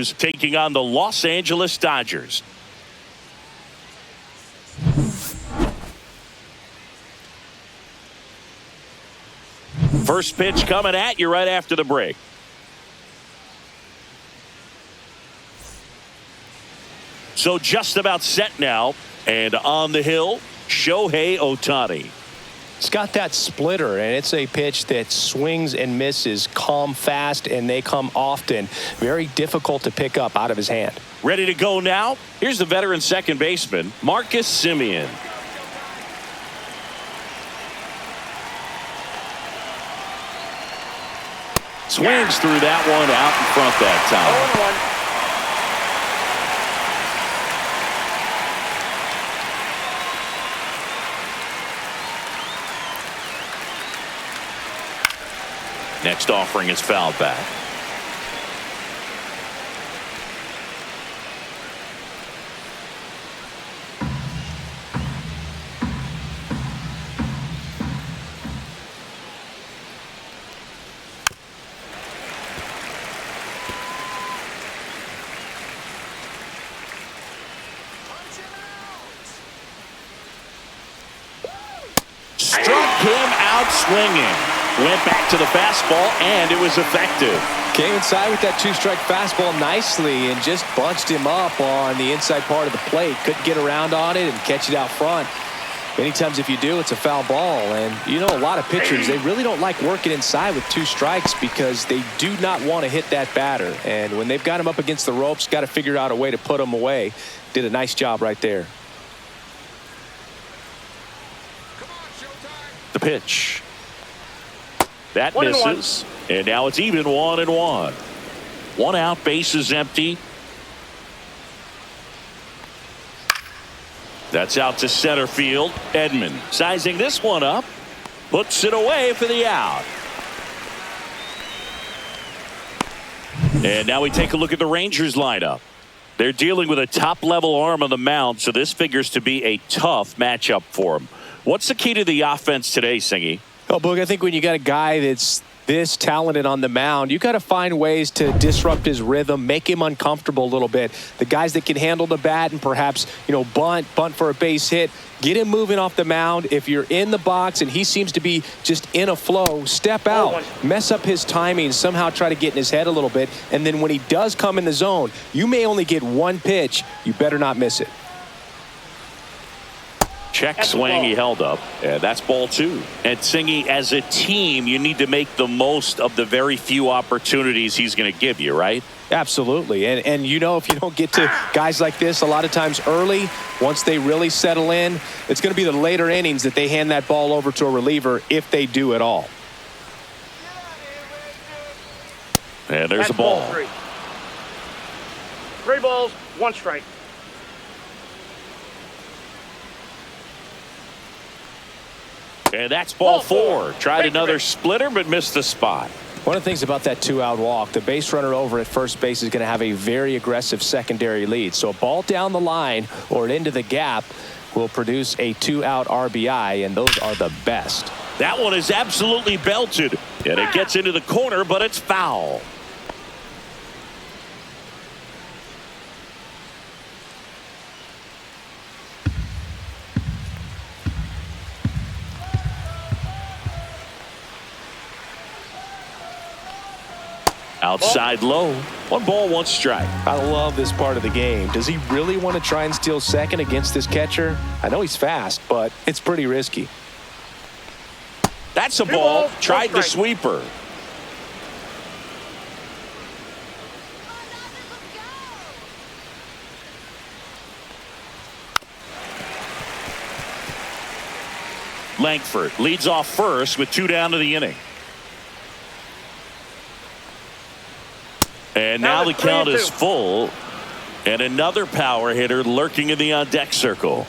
taking on the Los Angeles Dodgers. First pitch coming at you right after the break. So just about set now, and on the hill, Shohei Ohtani. It's got that splitter, and it's a pitch that swings and misses, come fast, and they come often. Very difficult to pick up out of his hand. Ready to go now? Here's the veteran second baseman, Marcus Semien. Swings through that one out in front that time. 0-1. Next offering is fouled back. Struck him out swinging. Went back to the fastball, and it was effective. Came inside with that two-strike fastball nicely and just bunched him up on the inside part of the plate. Couldn't get around on it and catch it out front. Many times if you do, it's a foul ball. And you know, a lot of pitchers, they really don't like working inside with two strikes because they do not want to hit that batter. And when they've got him up against the ropes, got to figure out a way to put him away. Did a nice job right there. The pitch. That misses, and now it's even 1-1. One out, bases empty. That's out to center field. Edman sizing this one up, puts it away for the out. And now we take a look at the Rangers lineup. They're dealing with a top-level arm on the mound, so this figures to be a tough matchup for them. What's the key to the offense today, Singy? Oh, Boog, I think when you got a guy that's this talented on the mound, you got to find ways to disrupt his rhythm, make him uncomfortable a little bit. The guys that can handle the bat and perhaps, bunt for a base hit, get him moving off the mound. If you're in the box and he seems to be just in a flow, step out, mess up his timing, somehow try to get in his head a little bit. And then when he does come in the zone, you may only get one pitch. You better not miss it. Check swing, he held up, and that's ball two. And Singy, as a team, you need to make the most of the very few opportunities he's going to give you, right? Absolutely. And if you don't get to guys like this a lot of times early, once they really settle in, it's going to be the later innings that they hand that ball over to a reliever if they do at all. And there's a ball. Three balls, one strike. And that's ball four. Tried another splitter, but missed the spot. One of the things about that two-out walk, the base runner over at first base is going to have a very aggressive secondary lead. So a ball down the line or into the gap will produce a two-out RBI, and those are the best. That one is absolutely belted, and it gets into the corner, but it's foul. Outside low. One ball, one strike. I love this part of the game. Does he really want to try and steal second against this catcher? I know he's fast, but it's pretty risky. That's a ball. Tried the sweeper. Langford leads off first with two down to the inning. And now the count is full, and another power hitter lurking in the on-deck circle.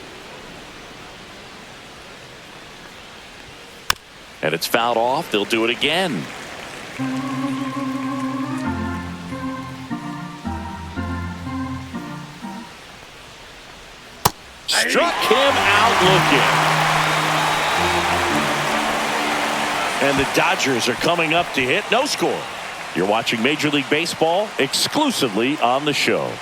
And it's fouled off. They'll do it again. Struck him out looking. And the Dodgers are coming up to hit. No score. You're watching Major League Baseball exclusively on the show.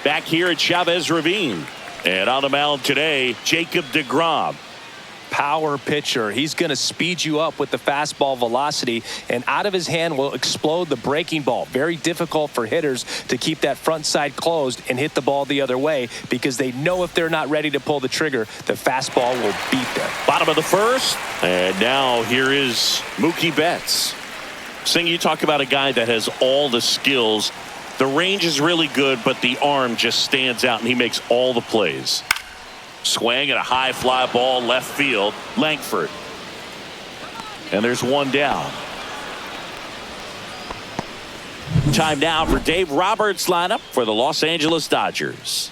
Back here at Chavez Ravine. And on the mound today, Jacob deGrom. Power pitcher. He's going to speed you up with the fastball velocity, and out of his hand will explode the breaking ball. Very difficult for hitters to keep that front side closed and hit the ball the other way, because they know if they're not ready to pull the trigger, the fastball will beat them. Bottom of the first, and now here is Mookie Betts. Sing, you talk about a guy that has all the skills. The range is really good, but the arm just stands out, and he makes all the plays. Swing and a high fly ball left field. Langford. And there's one down. Time now for Dave Roberts' lineup for the Los Angeles Dodgers.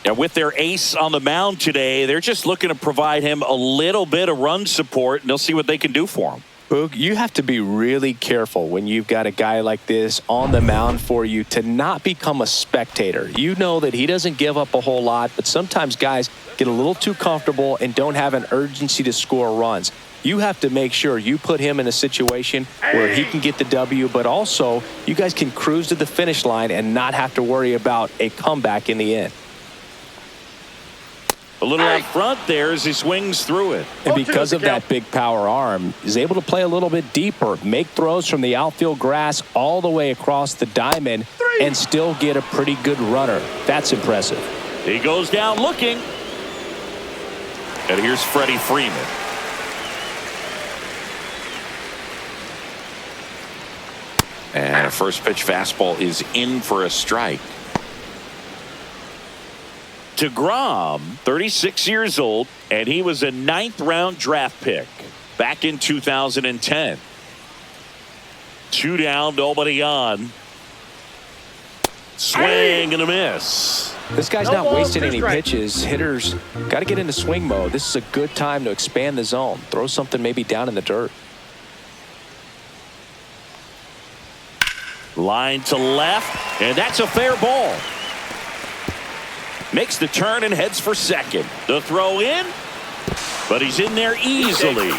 And with their ace on the mound today, they're just looking to provide him a little bit of run support, and they'll see what they can do for him. Boog, you have to be really careful when you've got a guy like this on the mound for you to not become a spectator. You know that he doesn't give up a whole lot, but sometimes guys get a little too comfortable and don't have an urgency to score runs. You have to make sure you put him in a situation where he can get the W, but also you guys can cruise to the finish line and not have to worry about a comeback in the end. A little out front there as he swings through it. And because of that big power arm, he's able to play a little bit deeper, make throws from the outfield grass all the way across the diamond, and still get a pretty good runner. That's impressive. He goes down looking. And here's Freddie Freeman. And a first pitch fastball is in for a strike. deGrom, 36 years old, and he was a 9th-round draft pick back in 2010. 2 down, nobody on. Swing and a miss. This guy's not wasting any pitches. Hitters got to get into swing mode. This is a good time to expand the zone. Throw something maybe down in the dirt. Line to left, and that's a fair ball. Makes the turn and heads for second. The throw in, but he's in there easily.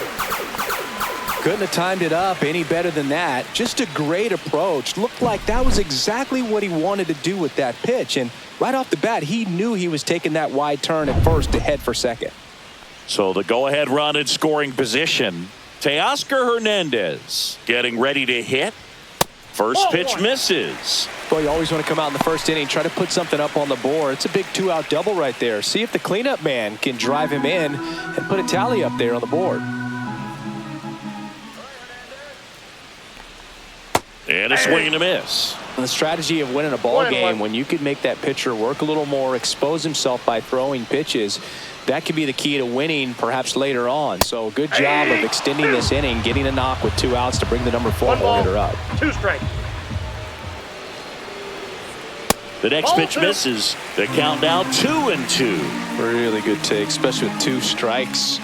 Couldn't have timed it up any better than that. Just a great approach. Looked like that was exactly what he wanted to do with that pitch. And right off the bat, he knew he was taking that wide turn at first to head for second. So the go-ahead run in scoring position. Teoscar Hernandez getting ready to hit. First pitch misses. Boy, you always want to come out in the first inning, try to put something up on the board. It's a big 2-out double right there. See if the cleanup man can drive him in and put a tally up there on the board. And a swing and a miss. And the strategy of winning a ball game, when you could make that pitcher work a little more, expose himself by throwing pitches, that could be the key to winning perhaps later on. So good job of extending this inning, getting a knock with 2 outs to bring the number 4 ball hitter up. 2 strikes. The next pitch misses. The count now 2-2. Really good take, especially with 2 strikes.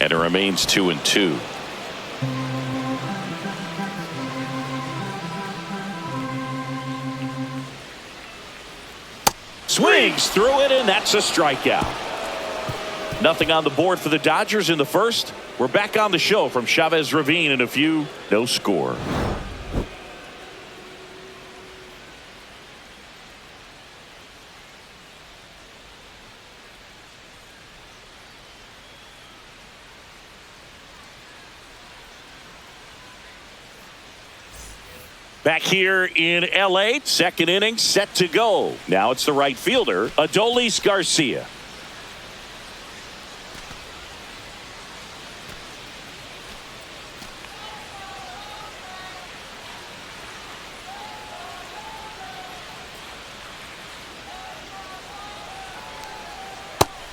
And it remains 2-2. Swings through it, and that's a strikeout. Nothing on the board for the Dodgers in the first. We're back on the show from Chavez Ravine in a few. No score. Back here in L.A., second inning set to go. Now it's the right fielder, Adolis Garcia.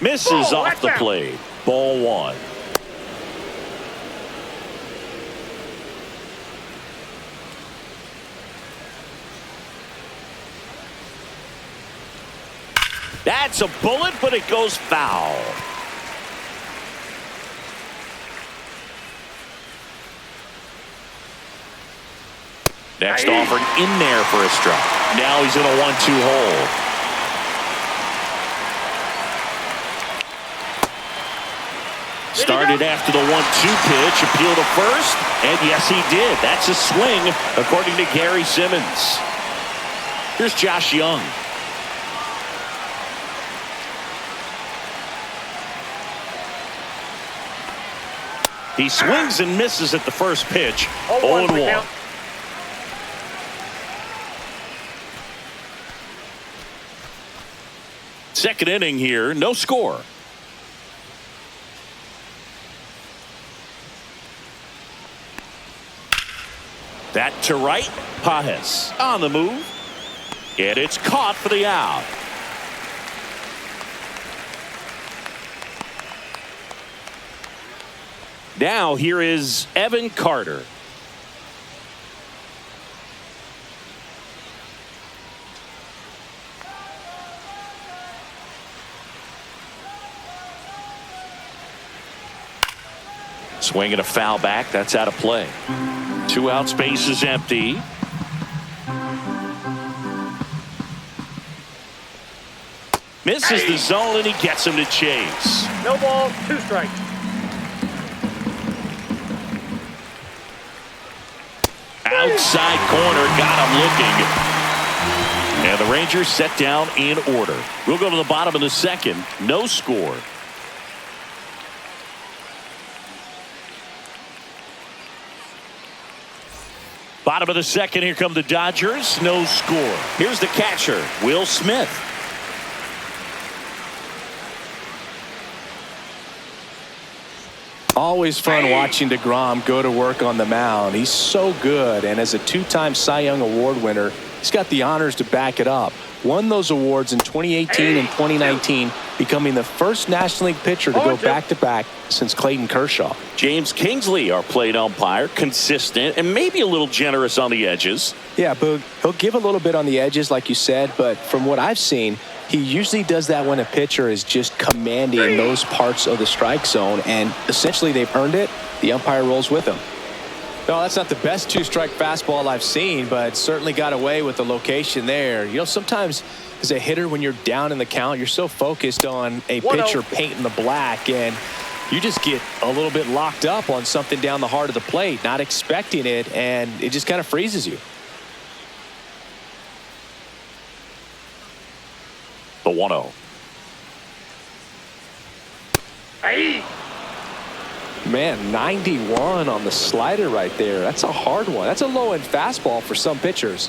Misses off the plate. Ball 1. That's a bullet, but it goes foul. Next offering in there for a strike. Now he's in a 1-2 hole. Started after the 1-2 pitch, appeal to first, and yes, he did. That's a swing, according to Gary Simmons. Here's Josh Young. He swings and misses at the first pitch. 0-1. Second inning here, no score. That to right, Pages on the move, and it's caught for the out. Now here is Evan Carter. Swinging a foul back. That's out of play. 2 outs, base is empty. Misses the zone, and he gets him to chase. No ball, 2 strikes. Outside corner, got him looking. And the Rangers set down in order. We'll go to the bottom of the second. No score. Bottom of the second, here come the Dodgers. No score. Here's the catcher, Will Smith. Always fun watching DeGrom go to work on the mound. He's so good, and as a 2-time Cy Young Award winner, he's got the honors to back it up. Won those awards in 2018 and 2019, becoming the first National League pitcher to go back-to-back since Clayton Kershaw. James Kingsley, our plate umpire, consistent and maybe a little generous on the edges. Yeah, but he'll give a little bit on the edges, like you said, but from what I've seen, he usually does that when a pitcher is just commanding those parts of the strike zone, and essentially they've earned it. The umpire rolls with them. No, that's not the best 2-strike fastball I've seen, but certainly got away with the location there. You know, sometimes as a hitter, when you're down in the count, you're so focused on a pitcher painting the black, and you just get a little bit locked up on something down the heart of the plate, not expecting it, and it just kind of freezes you. The 1-0. Man, 91 on the slider right there. That's a hard one. That's a low-end fastball for some pitchers.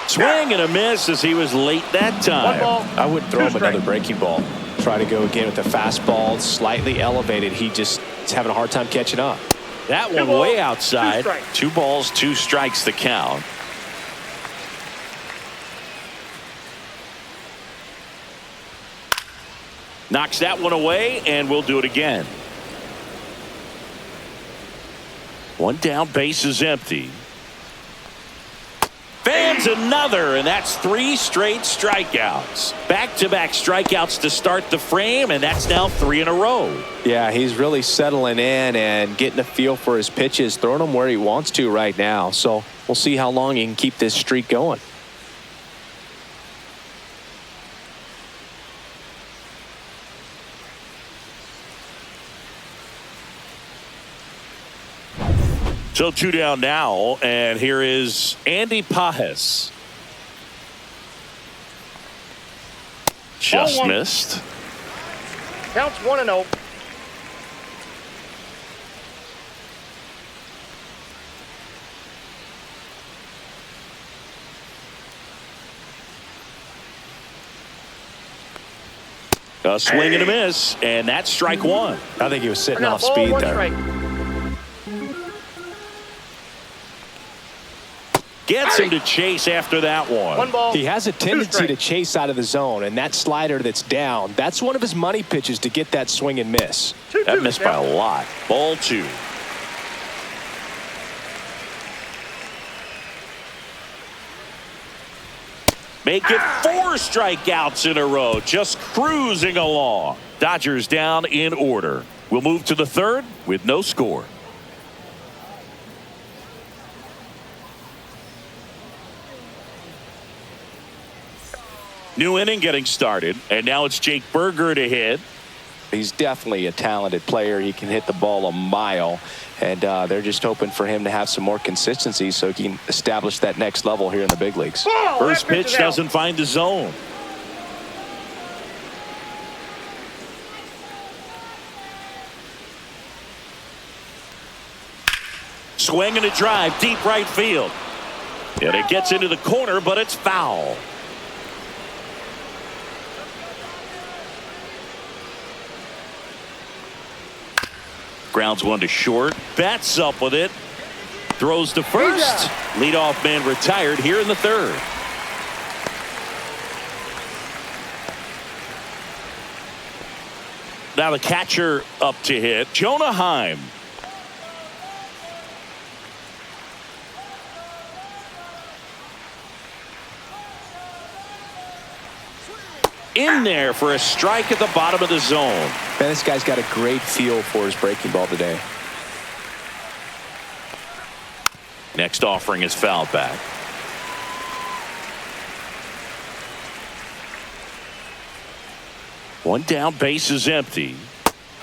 Swing and a miss as he was late that time. I would throw him another breaking ball. Try to go again with the fastball, slightly elevated. He just is having a hard time catching up. That one way outside. 2 balls, 2 strikes the count. Knocks that one away, and we'll do it again. 1 down, base is empty. Fans another, and that's 3 straight strikeouts. Back-to-back strikeouts to start the frame, and that's now 3 in a row. Yeah, he's really settling in and getting a feel for his pitches, throwing them where he wants to right now. So we'll see how long he can keep this streak going. So 2 down now, and here is Andy Pages. Just missed. Counts 1-0. A swing and a miss, and that's strike 1. I think he was sitting off speed there. Gets him to chase after that one. 1 ball. He has a tendency to chase out of the zone, and that slider that's down, that's one of his money pitches to get that swing and miss. That missed by a lot. Ball 2. Make it 4 strikeouts in a row, just cruising along. Dodgers down in order. We'll move to the third with no score. New inning getting started, and now it's Jake Berger to hit. He's definitely a talented player. He can hit the ball a mile, and they're just hoping for him to have some more consistency so he can establish that next level here in the big leagues. First pitch doesn't find the zone. Swing and a drive, deep right field. And it gets into the corner, but it's foul. Grounds one to short. Bats up with it. Throws to first. Leadoff man retired here in the third. Now the catcher up to hit. Jonah Heim. In there for a strike at the bottom of the zone. Man, this guy's got a great feel for his breaking ball today. Next offering is fouled back. One down, base is empty.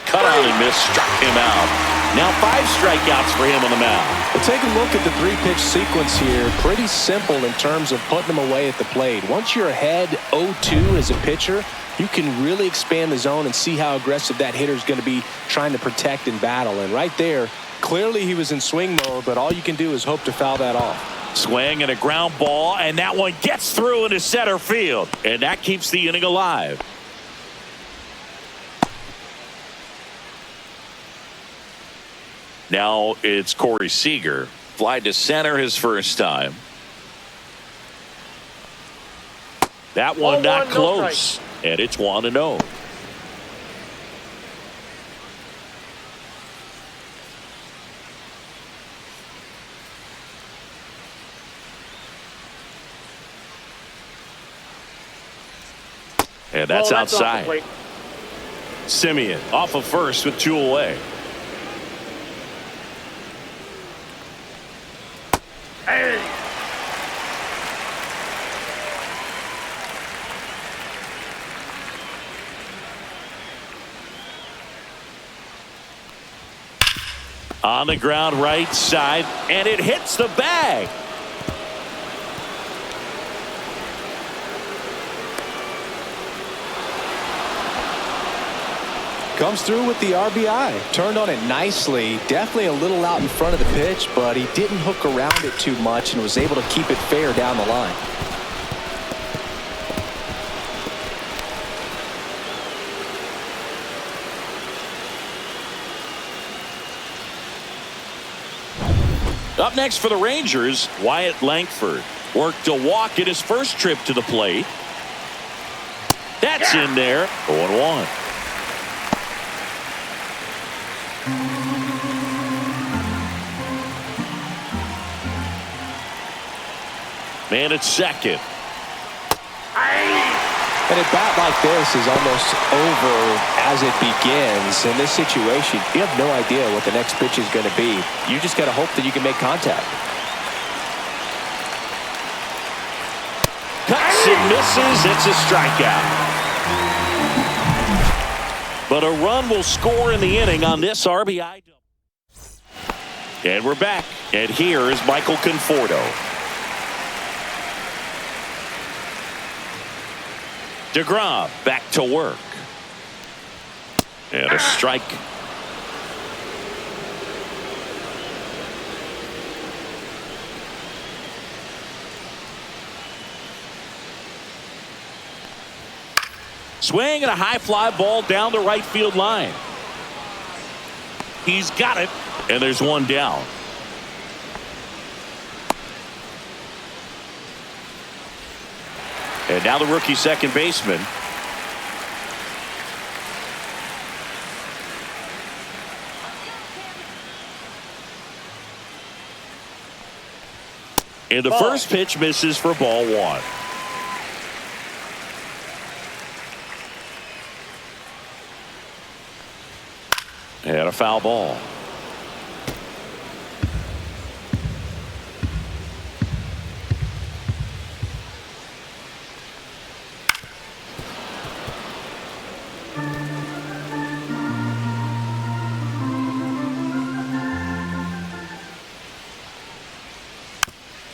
Cut out and miss, struck him out. Now 5 strikeouts for him on the mound. Well, take a look at the 3-pitch sequence here. Pretty simple in terms of putting them away at the plate. Once you're ahead 0-2 as a pitcher, you can really expand the zone and see how aggressive that hitter is going to be trying to protect and battle. And right there, clearly he was in swing mode, but all you can do is hope to foul that off. Swing and a ground ball, and that one gets through into center field. And that keeps the inning alive. Now it's Corey Seager. Fly to center his first time. That one not close. And it's 1-0. And that's outside. Simeon off of first with 2 away. On the ground right side, and it hits the bag. Comes through with the RBI. Turned on it nicely. Definitely a little out in front of the pitch, but he didn't hook around it too much and was able to keep it fair down the line. Up next for the Rangers, Wyatt Langford. Worked a walk in his first trip to the plate. That's in there. 0-1. Man at second. And a bat like this is almost over as it begins. In this situation, you have no idea what the next pitch is going to be. You just got to hope that you can make contact. Cuts and misses. It's a strikeout. But a run will score in the inning on this RBI. And we're back. And here is Michael Conforto. DeGrom back to work. And a strike. Swing and a high fly ball down the right field line. He's got it, and there's one down. And now the rookie second baseman. And the first pitch misses for ball 1. And a foul ball.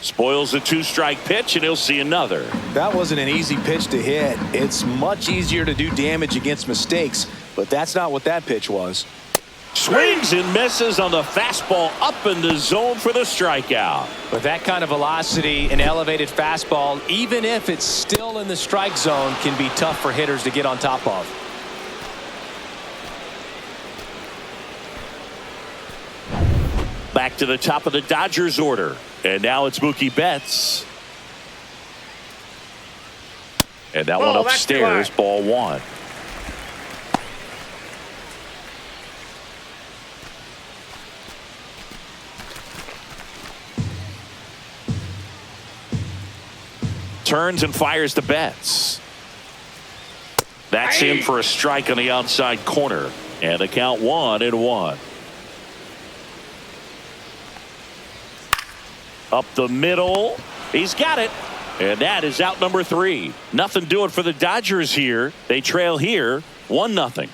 Spoils the two-strike pitch, and he'll see another. That wasn't an easy pitch to hit. It's much easier to do damage against mistakes, but that's not what that pitch was. Swings and misses on the fastball up in the zone for the strikeout. With that kind of velocity, an elevated fastball, even if it's still in the strike zone, can be tough for hitters to get on top of. Back to the top of the Dodgers order. And now it's Mookie Betts. And that one upstairs, ball one. Turns and fires to Betts. That's in for a strike on the outside corner. And the count 1-1. Up the middle. He's got it. And that is out number 3. Nothing doing for the Dodgers here. They trail here 1-0.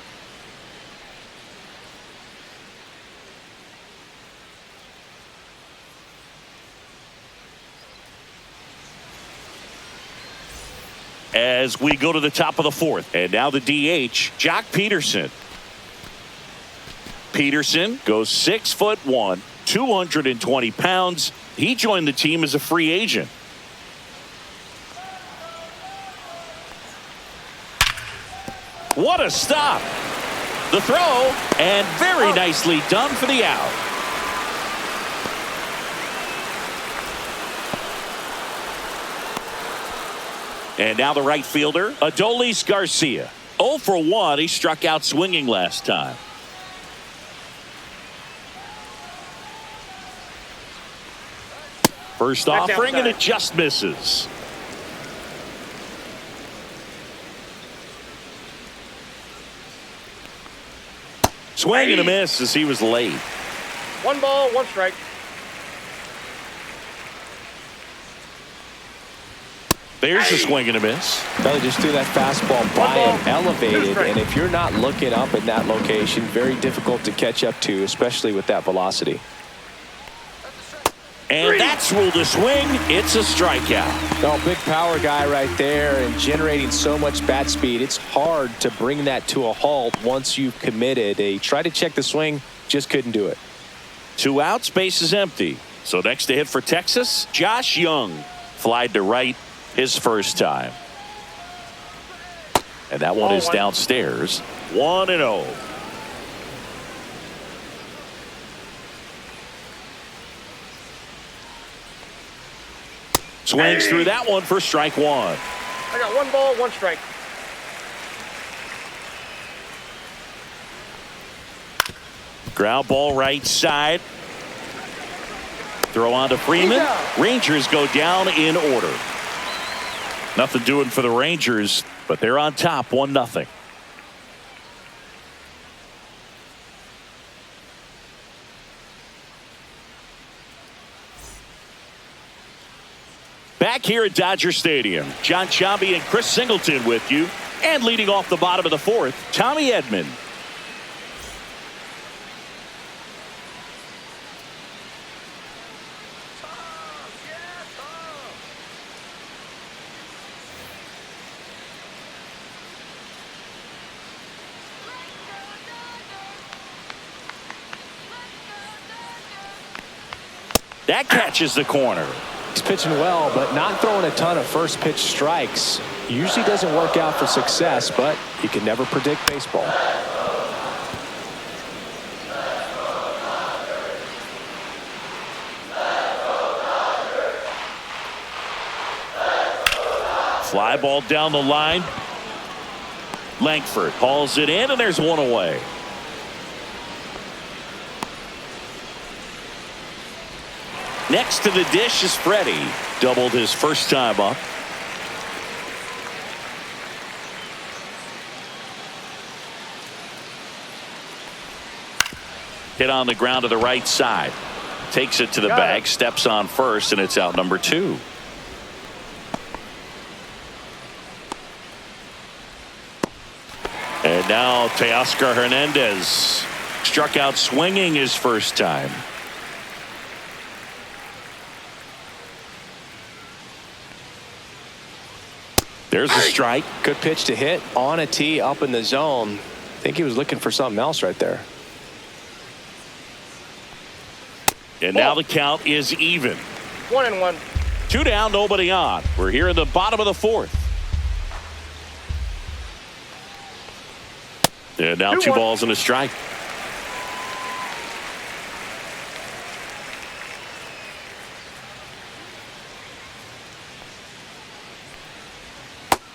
As we go to the top of the 4th. And now the DH, Jock Peterson. Peterson goes 6'1", 220 pounds. He joined the team as a free agent. What a stop. The throw, and very nicely done for the out. And now the right fielder, Adolis Garcia. 0 for 1. He struck out swinging last time. First offering, and it just misses. Swing and a miss as he was late. 1 ball, 1 strike. There's a swing and a miss. Belly just threw that fastball by and elevated, and if you're not looking up in that location, very difficult to catch up to, especially with that velocity. And that's ruled a swing. It's a strikeout. No, big power guy right there and generating so much bat speed. It's hard to bring that to a halt once you've committed. He tried to check the swing, just couldn't do it. 2 outs, base is empty. So next to hit for Texas, Josh Young. Flied to right his first time. And that one is downstairs. 1-0. Swings through that one for strike 1. I got 1 ball, 1 strike. Ground ball right side. Throw on to Freeman. Rangers go down in order. Nothing doing for the Rangers, but they're on top 1-0. Back here at Dodger Stadium, John Chambi and Chris Singleton with you. And leading off the bottom of the 4th, Tommy Edman. That catches the corner. He's pitching well, but not throwing a ton of first pitch strikes. Usually doesn't work out for success, but you can never predict baseball. Fly ball down the line. Langford hauls it in, and there's one away. Next to the dish is Freddie. Doubled his first time up. Hit on the ground to the right side. Takes it to the bag, steps on first, and it's out number 2. And now Teoscar Hernandez struck out swinging his first time. There's a strike. Good pitch to hit on a tee up in the zone. I think he was looking for something else right there. And now the count is even. 1-1. 2 down, nobody on. We're here in the bottom of the 4th. And now 2 balls and a strike.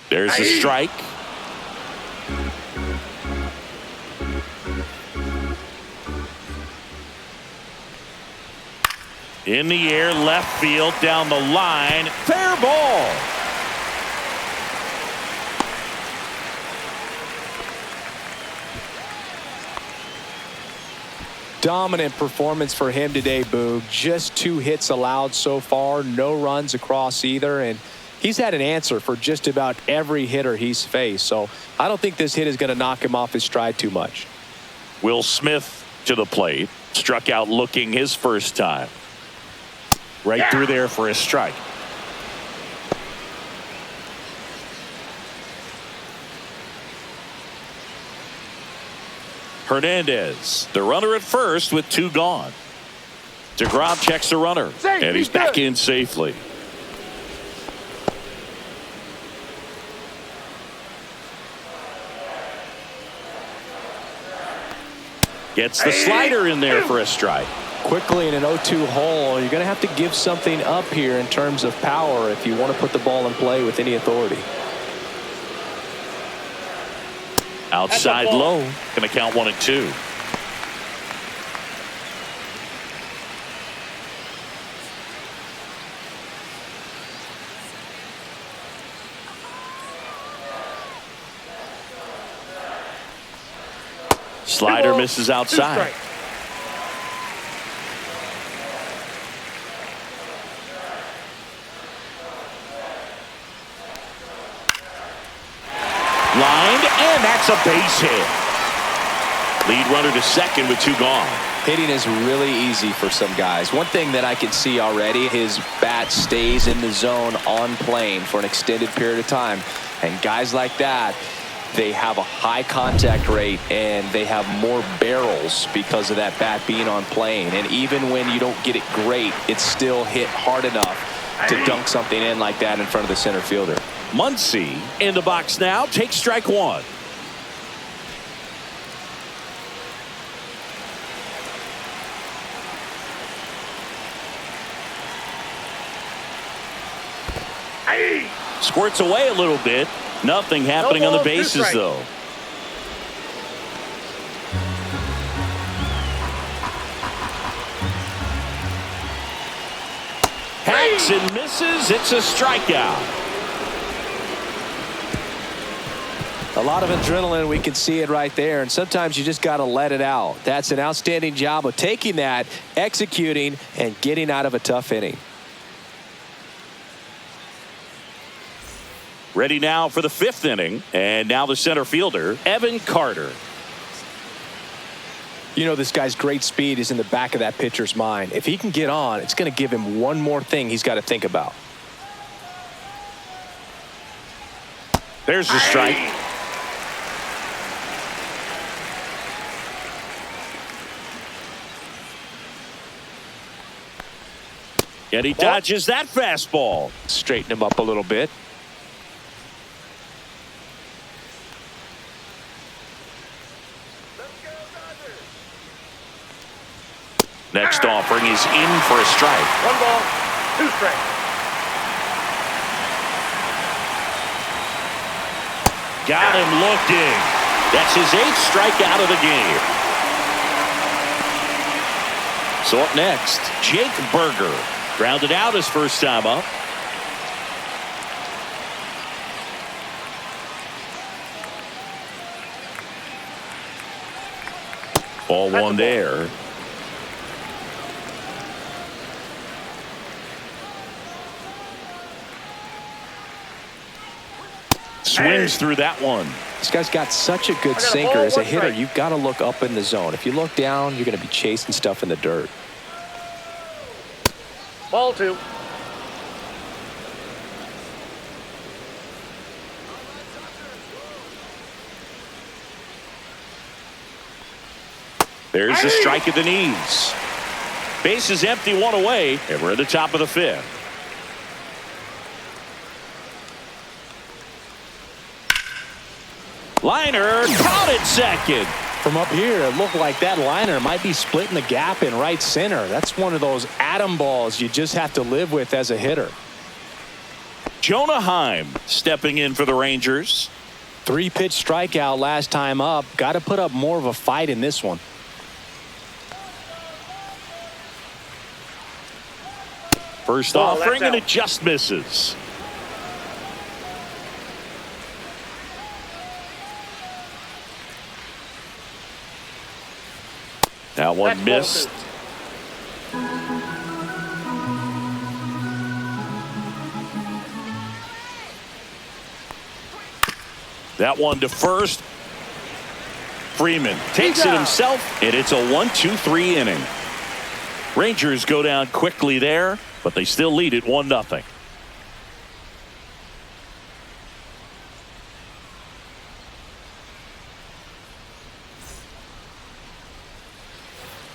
There's a strike. In the air, left field, down the line. Fair ball. Dominant performance for him today, Boog. Just 2 hits allowed so far. No runs across either. And he's had an answer for just about every hitter he's faced. So I don't think this hit is going to knock him off his stride too much. Will Smith to the plate. Struck out looking his first time. Right through there for a strike. Hernandez, the runner at first with 2 gone. DeGrom checks the runner, and he's back in safely. Gets the slider in there for a strike. Quickly in an 0-2 hole, you're going to have to give something up here in terms of power if you want to put the ball in play with any authority. Outside low. Going to count 1-2. Slider misses outside. Lined, and that's a base hit. Lead runner to second with 2 gone. Hitting is really easy for some guys. One thing that I can see already, his bat stays in the zone on plane for an extended period of time. And guys like that, they have a high contact rate and they have more barrels because of that bat being on plane. And even when you don't get it great, it's still hit hard enough to dunk something in like that in front of the center fielder. Muncy in the box now. Takes strike 1. Squirts away a little bit. Nothing happening on the bases, though. Hacks and misses. It's a strikeout. A lot of adrenaline, we can see it right there, and sometimes you just got to let it out. That's an outstanding job of taking that, executing, and getting out of a tough inning. Ready now for the 5th inning, and now the center fielder, Evan Carter. You know, this guy's great speed is in the back of that pitcher's mind. If he can get on, it's going to give him one more thing he's got to think about. There's the strike. And he dodges that fastball. Straighten him up a little bit. Next offering is in for a strike. 1 ball, 2 strikes. Got him looking. That's his 8th strikeout of the game. So up next, Jake Berger. Grounded out his first time up. Ball 1 there. Swings through that one. This guy's got such a good sinker. As a hitter, you've got to look up in the zone. If you look down, you're going to be chasing stuff in the dirt. Ball 2. There's the strike at the knees. Base is empty, one away, and we're at the top of the fifth. Liner caught at second. From up here, it looked like that liner might be splitting the gap in right center. That's one of those atom balls you just have to live with as a hitter. Jonah Heim stepping in for the Rangers. 3-pitch strikeout last time up. Got to put up more of a fight in this one. First offering, and it just misses. That one missed. That one to first. Freeman takes it himself, and it's a 1-2-3 inning. Rangers go down quickly there, but they still lead it 1-0.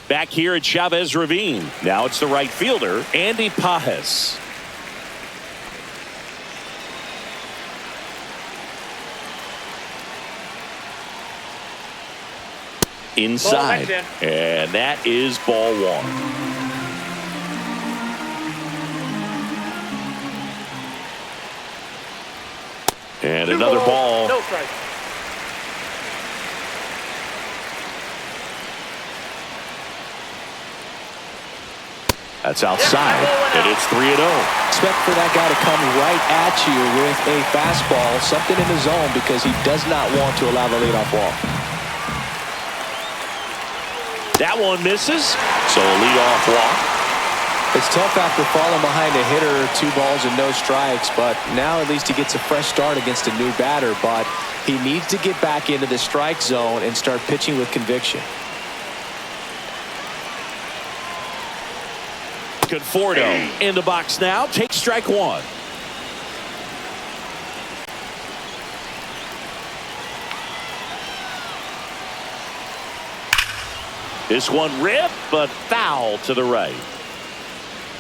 Back here at Chavez Ravine. Now it's the right fielder, Andy Pajes. Inside, and that is ball one. And another ball. No strike. That's outside, and it's 3-0. Expect for that guy to come right at you with a fastball, something in the zone, because he does not want to allow the leadoff walk. That one misses, so a leadoff walk. It's tough after falling behind a hitter, 2 balls and no strikes, but now at least he gets a fresh start against a new batter, but he needs to get back into the strike zone and start pitching with conviction. Conforto in the box now. Takes strike one. This one ripped, but foul to the right.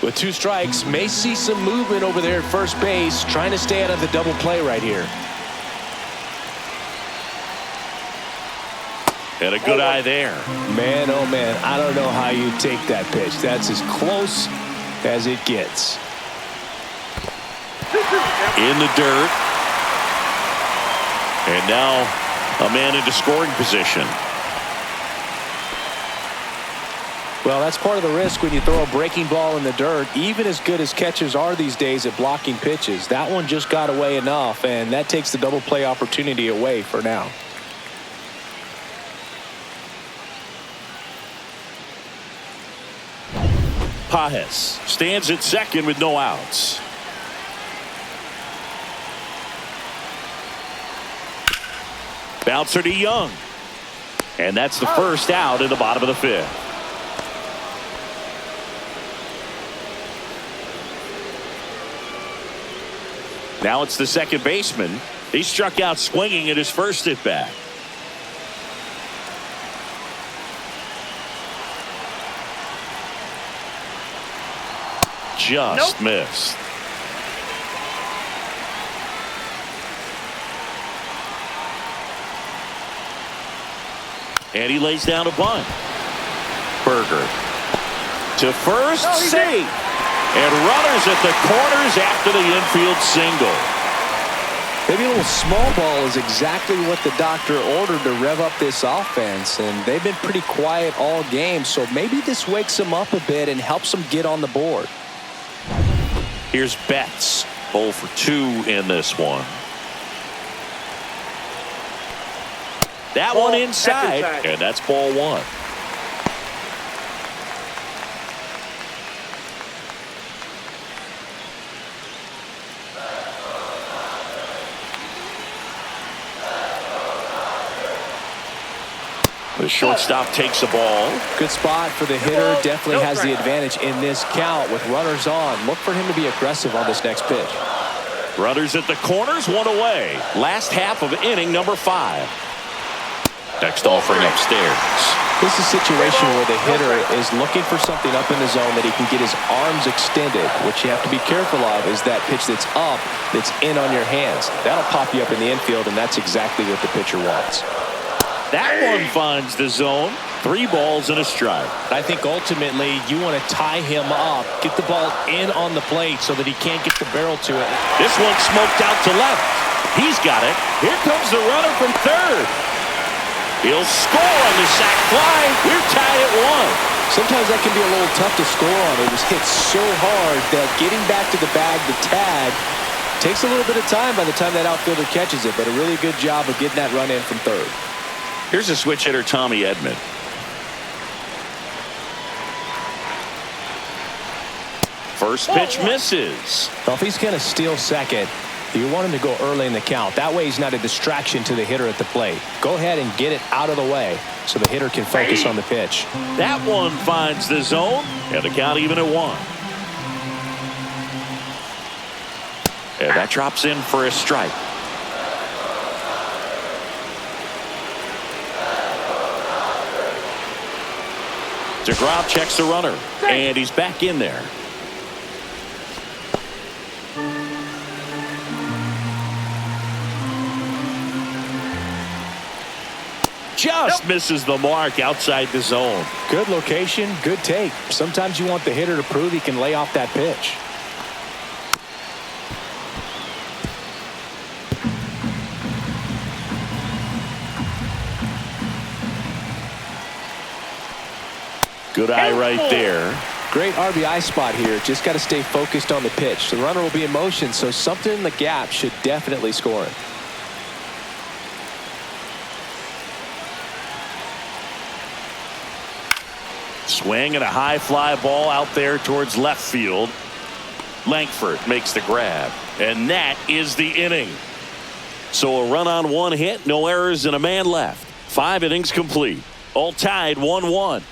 With 2 strikes, may see some movement over there at first base, trying to stay out of the double play right here. And a good eye there. Man, oh man, I don't know how you take that pitch. That's as close as it gets. In the dirt. And now a man into scoring position. Well, that's part of the risk when you throw a breaking ball in the dirt. Even as good as catchers are these days at blocking pitches, that one just got away enough, and that takes the double play opportunity away for now. Pajes stands at second with no outs. Bouncer to Young. And that's the first out in the bottom of the fifth. Now it's the second baseman. He struck out swinging at his first at bat. Just missed. And he lays down a bunt. Berger to first, safe. And runners at the corners after the infield single. Maybe a little small ball is exactly what the doctor ordered to rev up this offense, and they've been pretty quiet all game, so maybe this wakes them up a bit and helps them get on the board. Here's Betts, 0 for 2 in this one. That one inside, and that's ball one. The shortstop takes the ball. Good spot for the hitter. Definitely has the advantage in this count with runners on. Look for him to be aggressive on this next pitch. Runners at the corners, one away. Last half of inning number 5. Next offering upstairs. This is a situation where the hitter is looking for something up in the zone that he can get his arms extended. What you have to be careful of is that pitch that's up, that's in on your hands. That'll pop you up in the infield, and that's exactly what the pitcher wants. That one finds the zone. 3 balls and a strike. I think ultimately you want to tie him up, get the ball in on the plate so that he can't get the barrel to it. This one smoked out to left. He's got it. Here comes the runner from third. He'll score on the sac fly. We're tied at 1. Sometimes that can be a little tough to score on. It was hit so hard that getting back to the bag, the tag, takes a little bit of time by the time that outfielder catches it, but a really good job of getting that run in from third. Here's a switch hitter, Tommy Edman. First pitch misses. Well, if he's going to steal second, you want him to go early in the count. That way he's not a distraction to the hitter at the plate. Go ahead and get it out of the way so the hitter can focus on the pitch. That one finds the zone, and the count even at 1. And that drops in for a strike. DeGrom checks the runner, and he's back in there. Just misses the mark outside the zone. Good location, good take. Sometimes you want the hitter to prove he can lay off that pitch. Good eye right there. Great RBI spot here. Just got to stay focused on the pitch. The runner will be in motion, so something in the gap should definitely score him. Swing and a high fly ball out there towards left field. Langford makes the grab, and that is the inning. So a run on 1 hit, no errors, and a man left. 5 innings complete. All tied 1-1.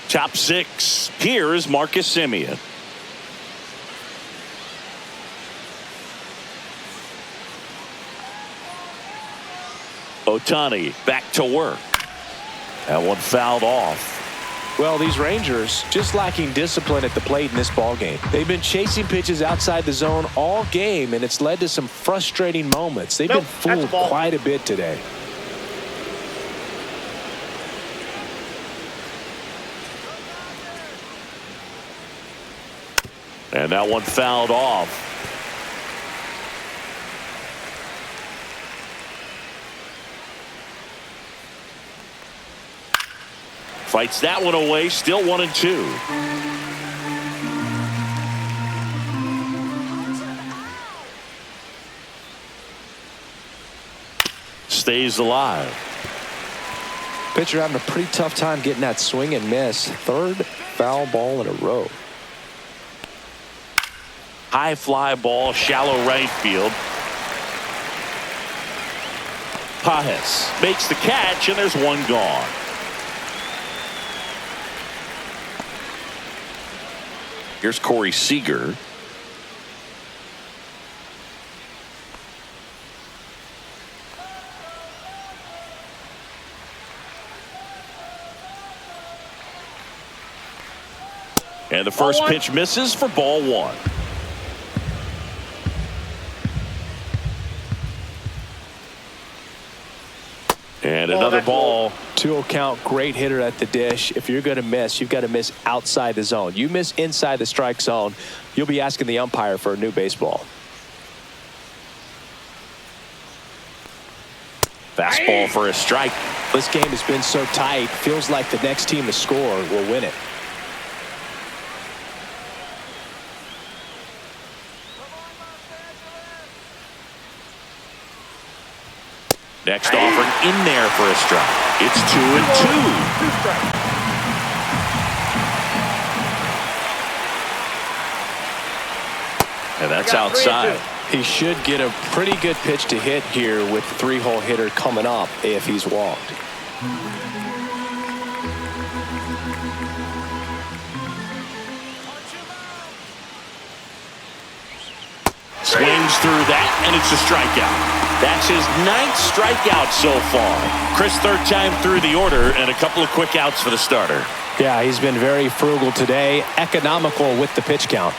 Top 6. Here's Marcus Semien. Ohtani back to work. That one fouled off. Well, these Rangers just lacking discipline at the plate in this ball game. They've been chasing pitches outside the zone all game, and it's led to some frustrating moments. They've been fooled quite a bit today. And that one fouled off. Fights that one away, still 1-2. Stays alive. Pitcher having a pretty tough time getting that swing and miss. 3rd foul ball in a row. High fly ball, shallow right field. Pajes makes the catch, and there's one gone. Here's Corey Seager. And the first pitch misses for ball 1. And another ball. 2-0 count, great hitter at the dish. If you're going to miss, you've got to miss outside the zone. You miss inside the strike zone, you'll be asking the umpire for a new baseball. Fastball for a strike. This game has been so tight, feels like the next team to score will win it. Next offering in there for a strike. It's 2-2. And that's outside. He should get a pretty good pitch to hit here with the 3-hole hitter coming up if he's walked. swings through that, and it's a strikeout. That's his 9th strikeout so far. Chris, 3rd time through the order, and a couple of quick outs for the starter. Yeah, he's been very frugal today, economical with the pitch count.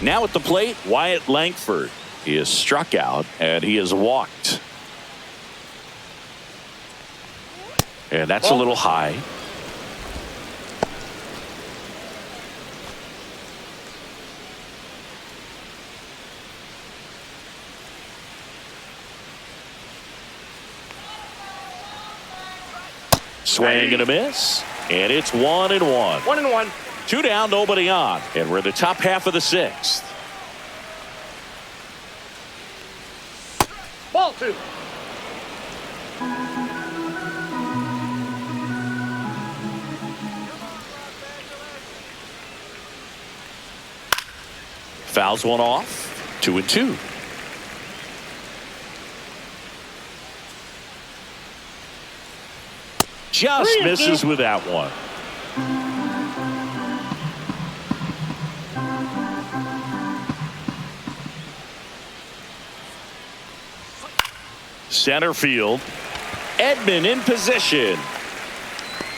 Now at the plate, Wyatt Langford. He is struck out, and he is walked. And that's a little high. Swing and a miss. And it's 1-1. 1-1. 2 down, nobody on. And we're in the top half of the 6th. Ball 2. Fouls one off. 2-2. Just misses with that one. Center field. Edman in position.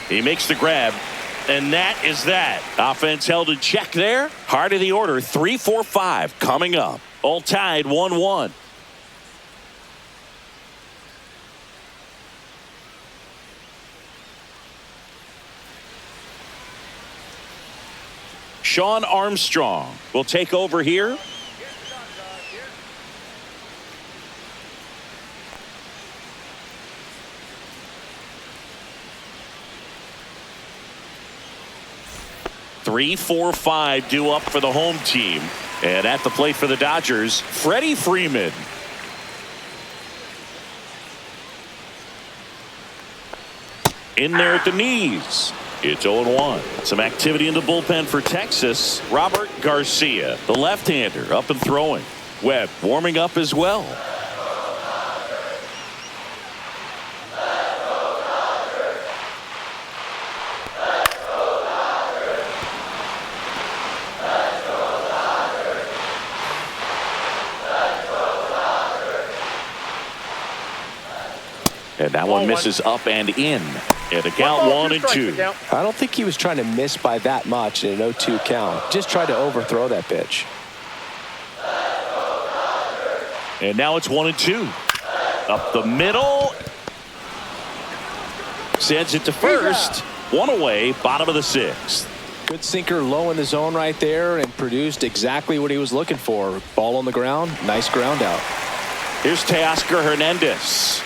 He makes the grab. And that is that. Offense held in check there. Heart of the order, 3, 4, 5 coming up. All tied 1-1. Sean Armstrong will take over here. Three, 4, 5 due up for the home team. And at the plate for the Dodgers, Freddie Freeman. In there at the knees. It's 0-1. Some activity in the bullpen for Texas. Robert Garcia, the left-hander, up and throwing. Webb warming up as well. And that one misses up and in. And the count 1-2. I don't think he was trying to miss by that much in an 0-2 count. Just tried to overthrow that pitch. And now it's 1-2. Up the middle. Sends it to first. One away, bottom of the 6th. Good sinker low in the zone right there and produced exactly what he was looking for. Ball on the ground. Nice ground out. Here's Teoscar Hernandez.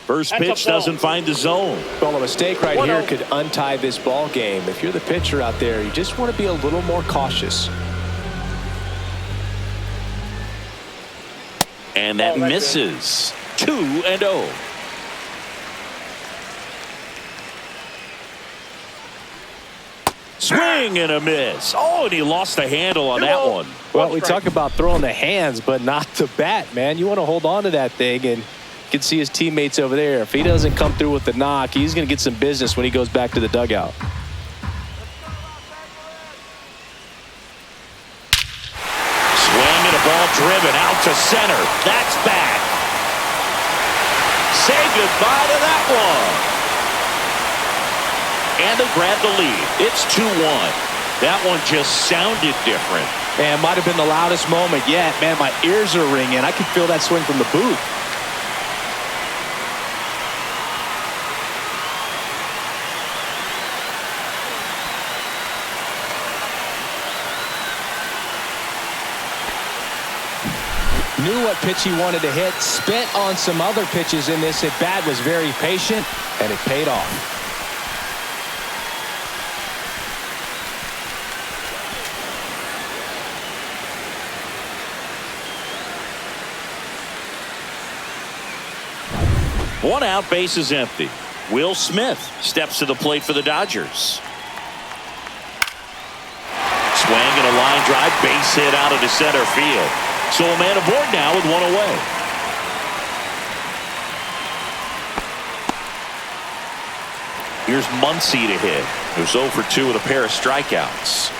First pitch doesn't find the zone. Well, a mistake right here could untie this ball game. If you're the pitcher out there, you just want to be a little more cautious. And that misses. 2-0. Swing and a miss. Oh, and he lost the handle on that one. Well, we talk about throwing the hands, but not the bat, man. You want to hold on to that thing, and you can see his teammates over there. If he doesn't come through with the knock, he's going to get some business when he goes back to the dugout. Swing and a ball driven out to center. That's back. Say goodbye to that one. And they grab the lead. It's 2-1. That one just sounded different. Man, might have been the loudest moment yet. Man, my ears are ringing. I can feel that swing from the booth. Knew what pitch he wanted to hit. Spent on some other pitches in this at bat. Was very patient, and it paid off. One out, base is empty. Will Smith steps to the plate for the Dodgers. Swing and a line drive, base hit out into center field. So a man aboard now with one away. Here's Muncy to hit. He was 0 for 2 with a pair of strikeouts.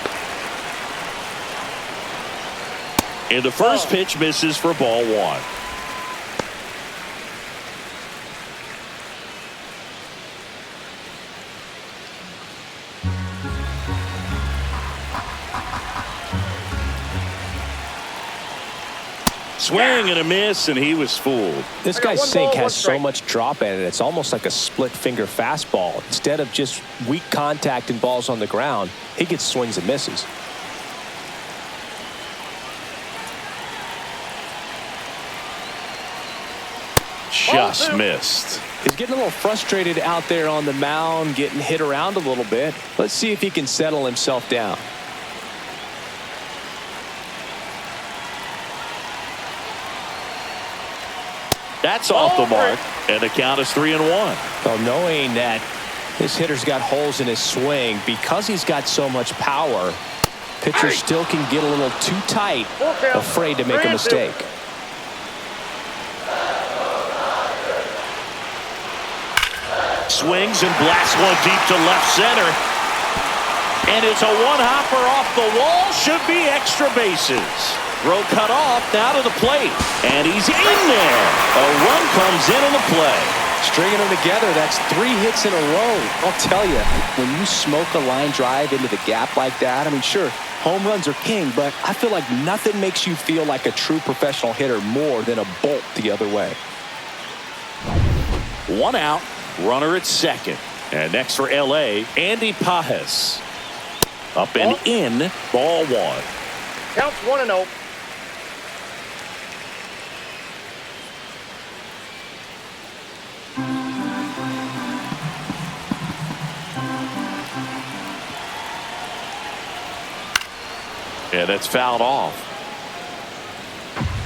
And the first pitch misses for ball 1. Swing and a miss, and he was fooled. This guy's sink has so much drop in it. It's almost like a split finger fastball. Instead of just weak contact and balls on the ground, he gets swings and misses. Just missed. He's getting a little frustrated out there on the mound, getting hit around a little bit. Let's see if he can settle himself down. That's off the mark, and the count is 3-1. Well, knowing that this hitter's got holes in his swing, because he's got so much power, pitcher still can get a little too tight, afraid to make a mistake. Swings and blasts one deep to left center. And it's a one-hopper off the wall. Should be extra bases. Throw cut off, now to the plate. And he's in there. A run comes in on the play. Stringing them together, that's 3 hits in a row. I'll tell you, when you smoke a line drive into the gap like that, I mean, sure, home runs are king, but I feel like nothing makes you feel like a true professional hitter more than a bolt the other way. 1 out, runner at second. And next for L.A., Andy Pages. Up and in, ball 1. Counts 1-0. Yeah, that's fouled off.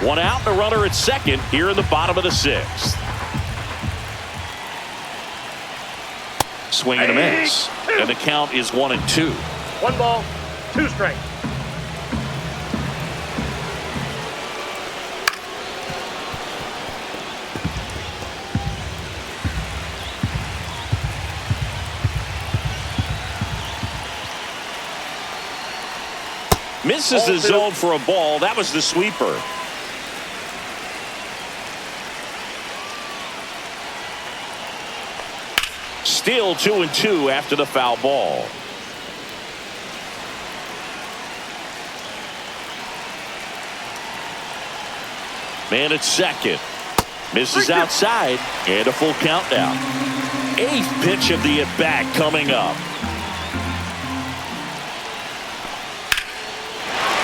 1 out, the runner at second here in the bottom of the 6th. Swing and a miss. And the count is 1-2. 1 ball, 2 strikes. Misses the zone for a ball. That was the sweeper. Still 2-2 after the foul ball. Man at second. Misses outside. And a full countdown. 8th pitch of the at-bat coming up.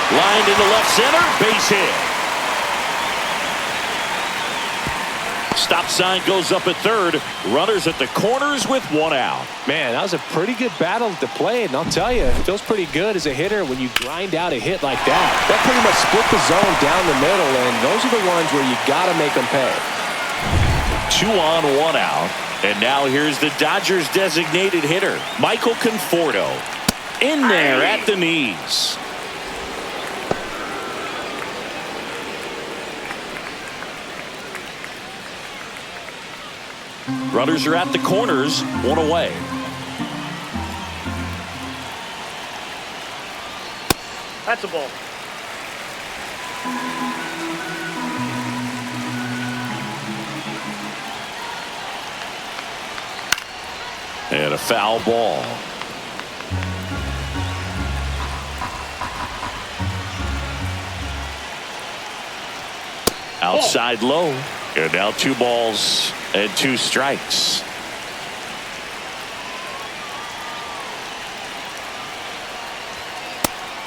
Lined into left center, base hit. Stop sign goes up at third. Runners at the corners with 1 out. Man, that was a pretty good battle to play, and I'll tell you, it feels pretty good as a hitter when you grind out a hit like that. That pretty much split the zone down the middle, and those are the ones where you got to make them pay. 2 on, 1 out. And now here's the Dodgers designated hitter, Michael Conforto. In there at the knees. Runners are at the corners, 1 away. That's a ball. And a foul ball. Outside low. And now 2 balls and 2 strikes.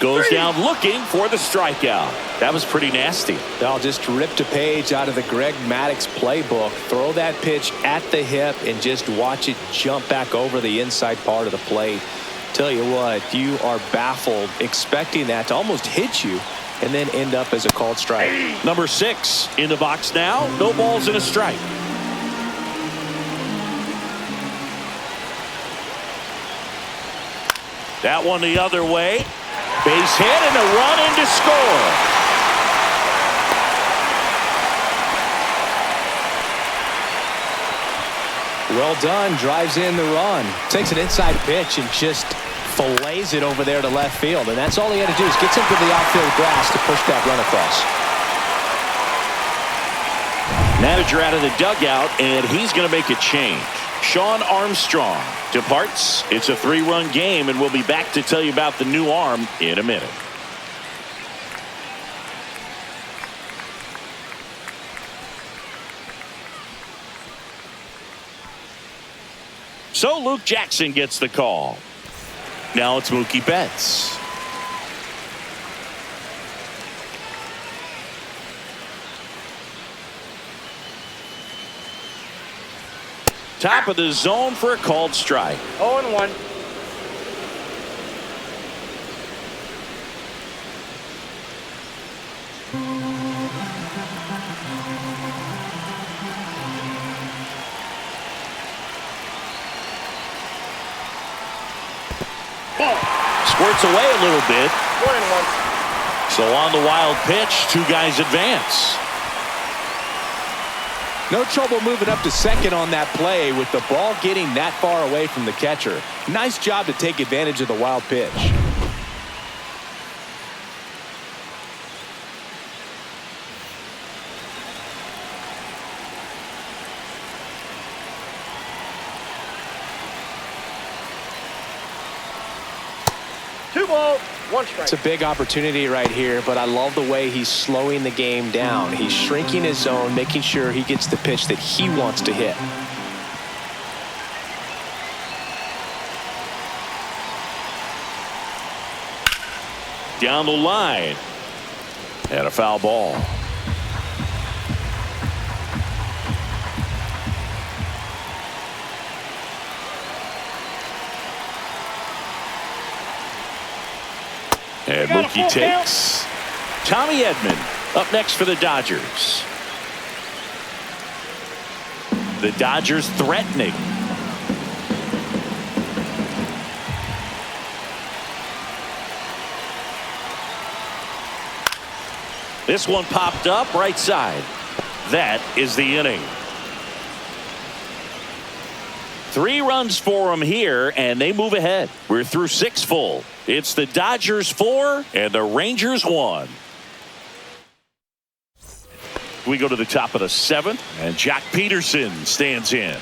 Goes down looking for the strikeout. That was pretty nasty. I'll just ripped a page out of the Greg Maddux playbook. Throw that pitch at the hip and just watch it jump back over the inside part of the plate. Tell you what, you are baffled expecting that to almost hit you and then end up as a called strike. Number 6 in the box now. No balls and a strike. That one the other way. Base hit and a run in to score. Well done. Drives in the run. Takes an inside pitch and just fillets it over there to left field. And that's all he had to do is get into the outfield grass to push that run across. Manager out of the dugout, and he's going to make a change. Sean Armstrong departs. It's a 3-run game, and we'll be back to tell you about the new arm in a minute. So Luke Jackson gets the call. Now it's Mookie Betts. Top of the zone for a called strike. 0-1. Squirts away a little bit. 1-1. So on the wild pitch, 2 guys advance. No trouble moving up to second on that play with the ball getting that far away from the catcher. Nice job to take advantage of the wild pitch. Two ball, 1 strike. It's a big opportunity right here, but I love the way he's slowing the game down. He's shrinking his zone, making sure he gets the pitch that he wants to hit. Down the line. And a foul ball. And Mookie takes. Tommy Edman up next for the Dodgers. The Dodgers threatening. This one popped up right side. That is the inning. 3 runs for them here, and they move ahead. We're through 6 full. It's the Dodgers 4 and the Rangers 1. We go to the top of the 7th, and Jock Peterson stands in.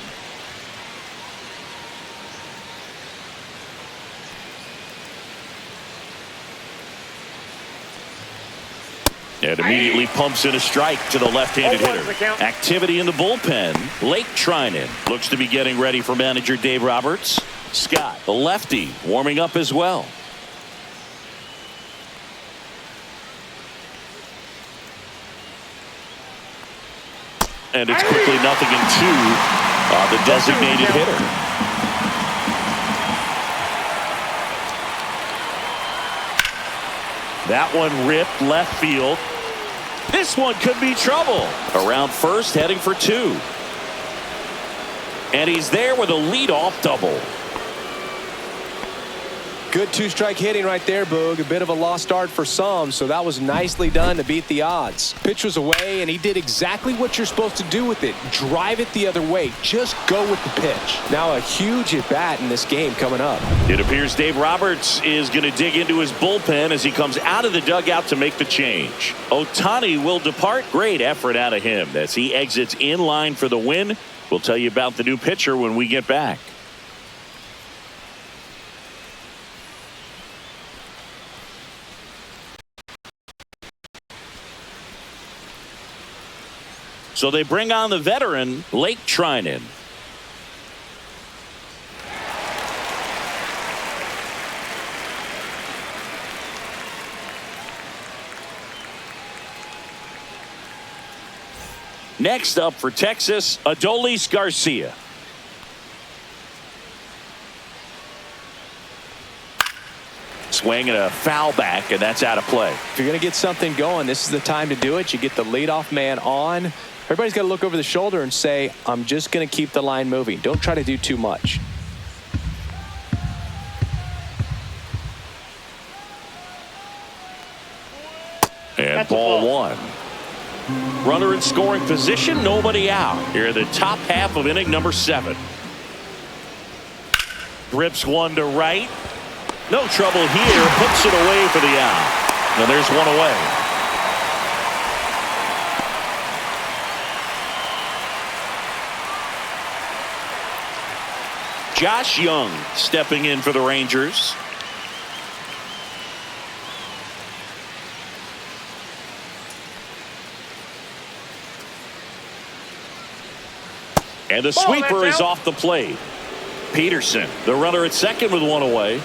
And immediately pumps in a strike to the left-handed hitter. Activity in the bullpen. Lake Trinan looks to be getting ready for manager Dave Roberts. Scott, the lefty, warming up as well. And it's quickly 0-2 the designated hitter. That one ripped left field. This one could be trouble. Around first, heading for 2. And he's there with a leadoff double. Good 2-strike hitting right there, Boog. A bit of a lost start for some, so that was nicely done to beat the odds. Pitch was away, and he did exactly what you're supposed to do with it. Drive it the other way. Just go with the pitch. Now a huge at-bat in this game coming up. It appears Dave Roberts is going to dig into his bullpen as he comes out of the dugout to make the change. Ohtani will depart. Great effort out of him as he exits in line for the win. We'll tell you about the new pitcher when we get back. So they bring on the veteran, Lake Trinan. Next up for Texas, Adolis Garcia. Swing and a foul back, and that's out of play. If you're going to get something going, this is the time to do it. You get the leadoff man on. Everybody's got to look over the shoulder and say, I'm just going to keep the line moving. Don't try to do too much. And ball 1. Runner in scoring position, nobody out. Here in the top half of inning number 7. Grips one to right. No trouble here. Puts it away for the out. Now there's one away. Josh Young stepping in for the Rangers. And the sweeper is off the plate. Peterson, the runner at second with one away.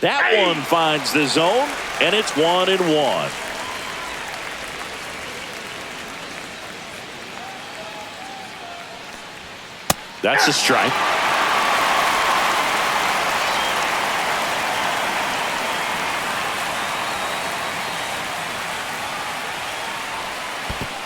That one finds the zone, and it's 1-1. That's a strike.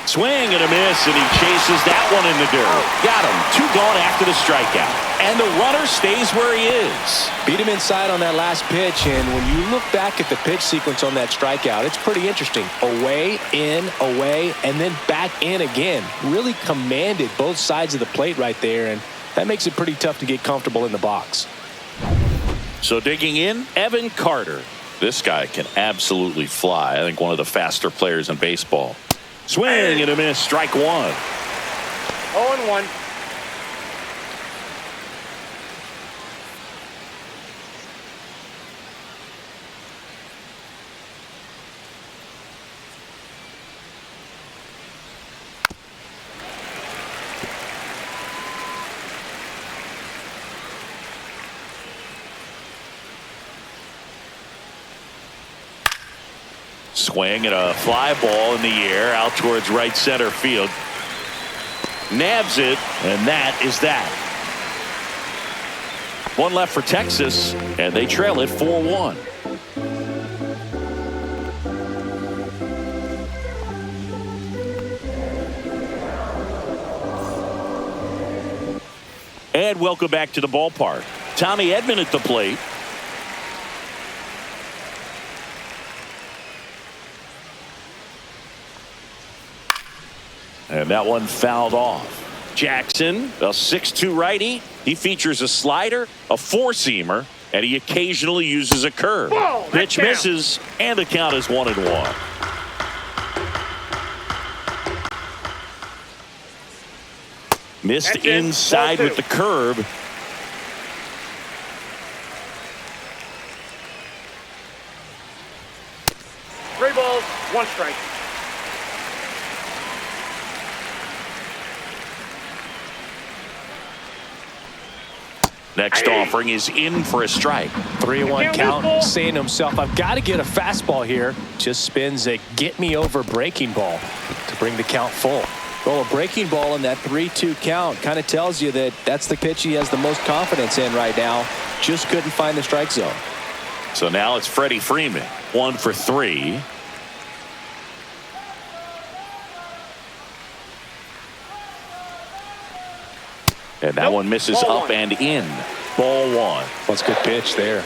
Swing and a miss, and he chases that one in the dirt. Got him. 2 gone after the strikeout. And the runner stays where he is. Beat him inside on that last pitch, and when you look back at the pitch sequence on that strikeout, it's pretty interesting. Away, in, away, and then back in again. Really commanded both sides of the plate right there, and that makes it pretty tough to get comfortable in the box. So digging in, Evan Carter. This guy can absolutely fly. I think one of the faster players in baseball. Swing and a miss, strike one. 0-1. Swing and a fly ball in the air out towards right center field. Nabs it, and that is that. One left for Texas, and they trail it 4-1. And welcome back to the ballpark. Tommy Edman at the plate. And that one fouled off. Jackson, a 6'2" righty. He features a slider, a 4-seamer, and he occasionally uses a curve. Whoa, pitch misses, and the count is 1-1. Missed inside with the curve. 3 balls, 1 strike. Next offering is in for a strike. 3-1 count, saying to himself, I've got to get a fastball here. Just spins a get me over breaking ball to bring the count full. Well, a breaking ball in that 3-2 count kind of tells you that that's the pitch he has the most confidence in right now. Just couldn't find the strike zone. So now it's Freddie Freeman, 1 for 3. And that one misses up and in. Ball 1. That's a good pitch there.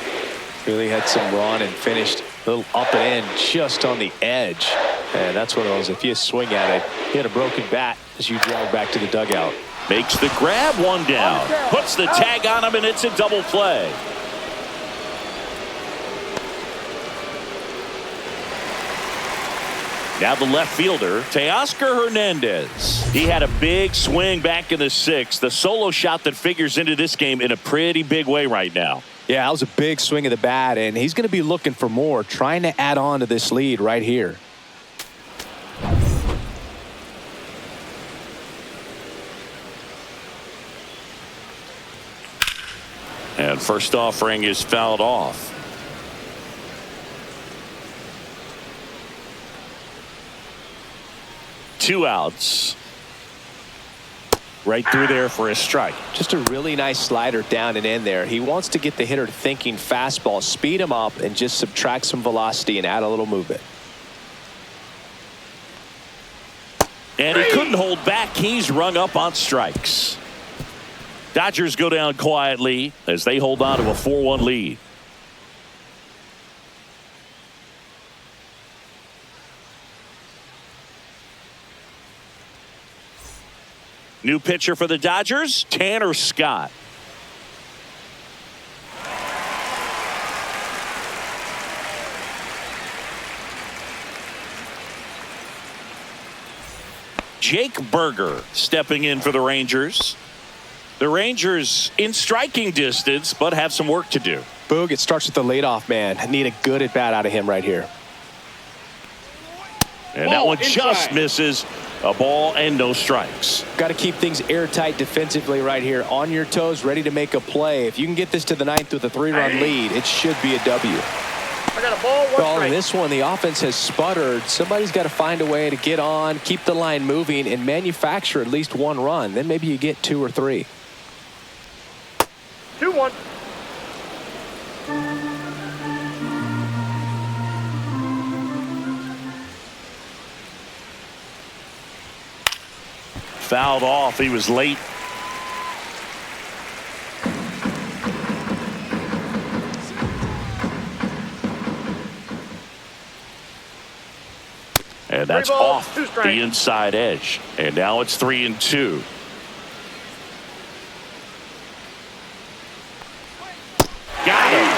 Really had some run and finished a little up and in just on the edge. And that's what it was. If you swing at it, you had a broken bat as you drag back to the dugout. Makes the grab, 1 down. Puts the tag on him, and it's a double play. Now the left fielder, Teoscar Hernandez. He had a big swing back in the 6th. The solo shot that figures into this game in a pretty big way right now. Yeah, that was a big swing of the bat, and he's going to be looking for more, trying to add on to this lead right here. And first offering is fouled off. Two outs. Right through there for a strike. Just a really nice slider down and in there. He wants to get the hitter thinking fastball, speed him up, and just subtract some velocity and add a little movement. And he couldn't hold back. He's rung up on strikes. Dodgers go down quietly as they hold on to a 4-1 lead. New pitcher for the Dodgers, Tanner Scott. Jake Berger stepping in for the Rangers. The Rangers in striking distance, but have some work to do. Boog, it starts with the leadoff man. I need a good at bat out of him right here. And that one just misses. A ball and no strikes. Got to keep things airtight defensively right here. On your toes, ready to make a play. If you can get this to the ninth with a 3-run lead, it should be a W. I got a ball, one Well, in strike. this one, the offense has sputtered. Somebody's got to find a way to get on, keep the line moving, and manufacture at least one run. Then maybe you get 2 or 3. 2-1. Fouled off. He was late. And that's 3 balls, off 2 strikes. the inside edge. And now it's 3-2. Got him.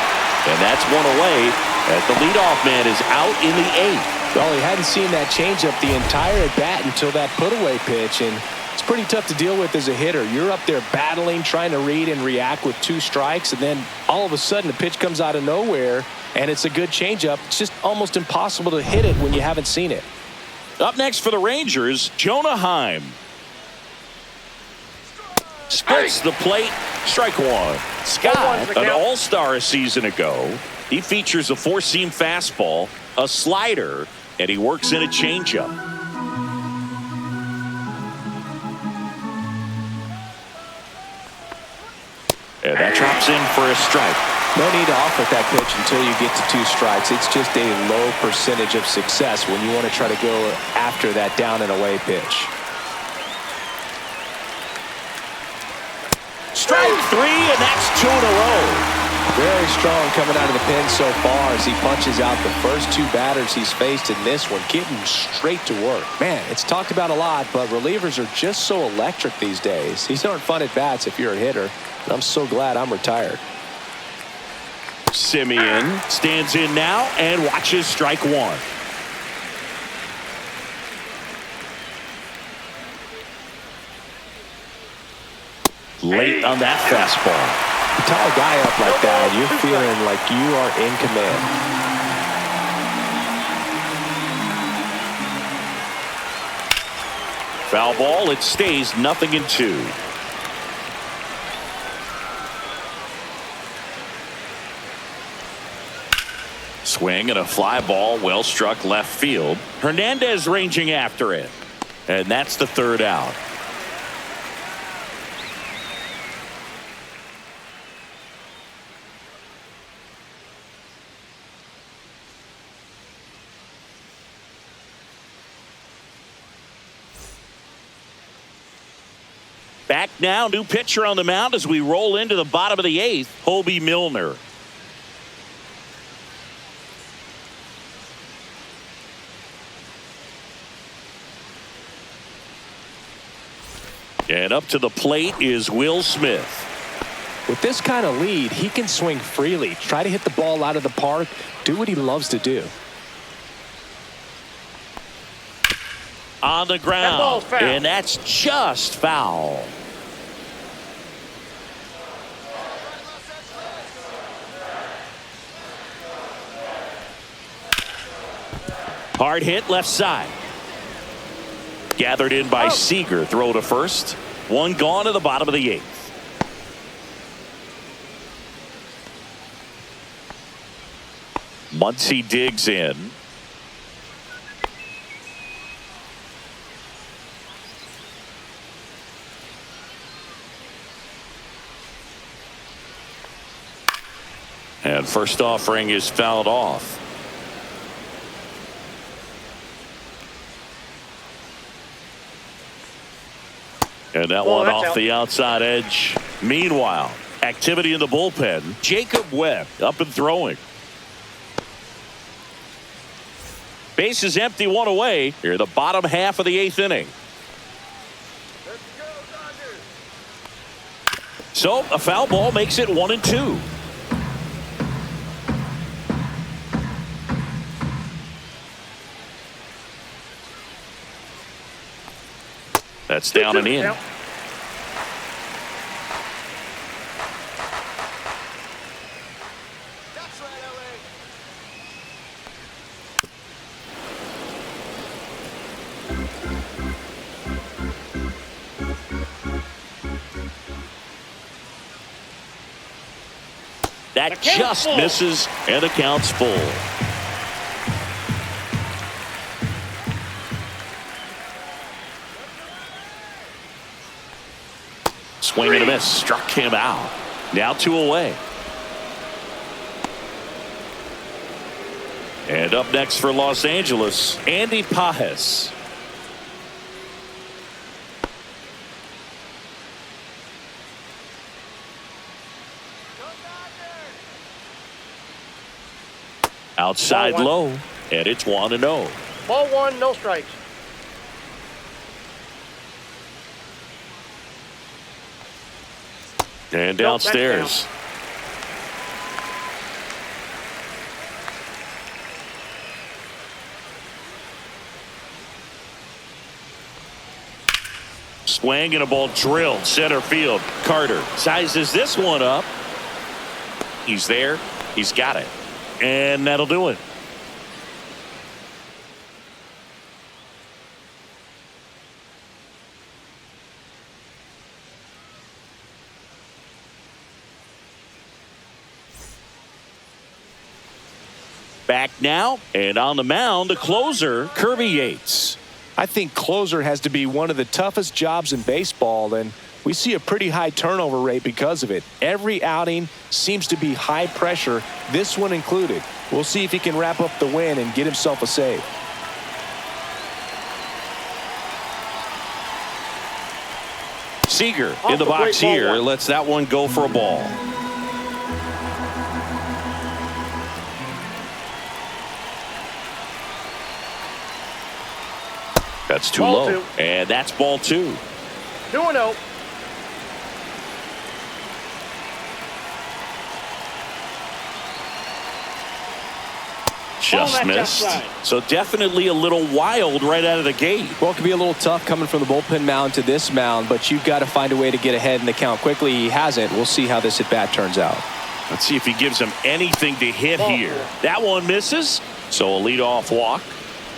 And that's one away as the leadoff man is out in the 8th. Well, he hadn't seen that changeup the entire at bat until that put-away pitch, and it's pretty tough to deal with as a hitter. You're up there battling, trying to read and react with 2 strikes, and then all of a sudden the pitch comes out of nowhere, and it's a good changeup. It's just almost impossible to hit it when you haven't seen it. Up next for the Rangers, Jonah Heim. Splits the plate, strike one. Scott, an all-star a season ago. He features a 4-seam fastball, a slider, and he works in a changeup. And that drops in for a strike. No need to offer that pitch until you get to 2 strikes. It's just a low percentage of success when you want to try to go after that down and away pitch. Strike 3, and that's 2 in a row. Very strong coming out of the pen so far as he punches out the first 2 batters he's faced in this one, getting straight to work. Man, it's talked about a lot, but relievers are just so electric these days. These aren't fun at bats if you're a hitter. I'm so glad I'm retired. Simeon stands in now and watches strike 1. Late on that fastball. You tie a guy up like that, and you're feeling like you are in command. Foul ball. It stays 0-2. Swing and a fly ball, well struck left field. Hernandez ranging after it. And that's the 3rd out. Back now, new pitcher on the mound as we roll into the bottom of the 8th, Hobie Milner. And up to the plate is Will Smith. With this kind of lead, he can swing freely, try to hit the ball out of the park, do what he loves to do. On the ground, and that's just foul. Hard hit left side. Gathered in by Seager. Throw to first. One gone to the bottom of the 8th. Muncy digs in. And first offering is fouled off. And that one off out. the outside edge. Meanwhile, activity in the bullpen. Jacob Webb up and throwing. Base is empty, 1 away. Here, the bottom half of the 8th inning. So a foul ball makes it 1-2. That's down and in. That just misses, and the count's full. Swing and a miss. Struck him out. Now 2 away. And up next for Los Angeles, Andy Pages. Outside low, and it's 1-0. Ball 1, no strikes. And downstairs. Swing and a ball drilled center field. Carter sizes this one up. He's there. He's got it. And that'll do it. Back now, and on the mound, the closer, Kirby Yates. I think closer has to be one of the toughest jobs in baseball, and we see a pretty high turnover rate because of it. Every outing seems to be high pressure, this one included. We'll see if he can wrap up the win and get himself a save. Seager in the box here, lets that one go for a ball. That's too low. And that's ball 2. 2-0. Just missed. So definitely a little wild right out of the gate. Well, it can be a little tough coming from the bullpen mound to this mound, but you've got to find a way to get ahead in the count quickly. He hasn't. We'll see how this at bat turns out. Let's see if he gives him anything to hit here. That one misses. So a leadoff walk.